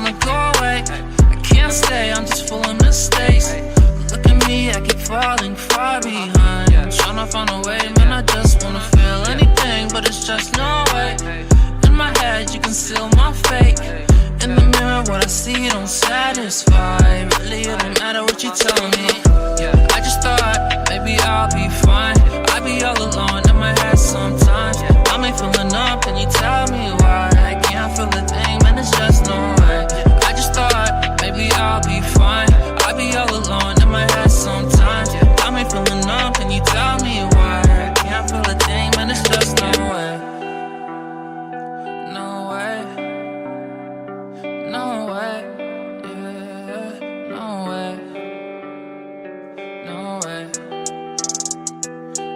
wanna go away. I can't stay, I'm just full of mistakes. Look at me, I keep falling far behind. Tryna find a way, man, I just wanna feel anything, but it's just no way. In my head, you can seal my fate. In the mirror, what I see don't satisfy. Really, it don't matter what you tell me. I just thought, maybe I'll be fine. I be all alone in my head sometimes. I ain't feeling up, can you tell me why? I can't feel a thing, man, it's just no way. I just thought, maybe I'll be fine. I be all alone in my head sometimes. I ain't feeling up, can you tell me why? I can't feel a thing, man, it's just no way. No way. No way. Yeah, no way. No way.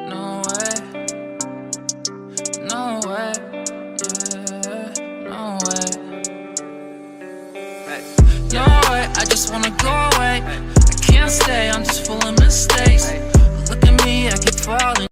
No way. No way. Yeah, no way. No way, I just wanna go away. I can't stay, I'm just full of mistakes. Look at me, I keep falling.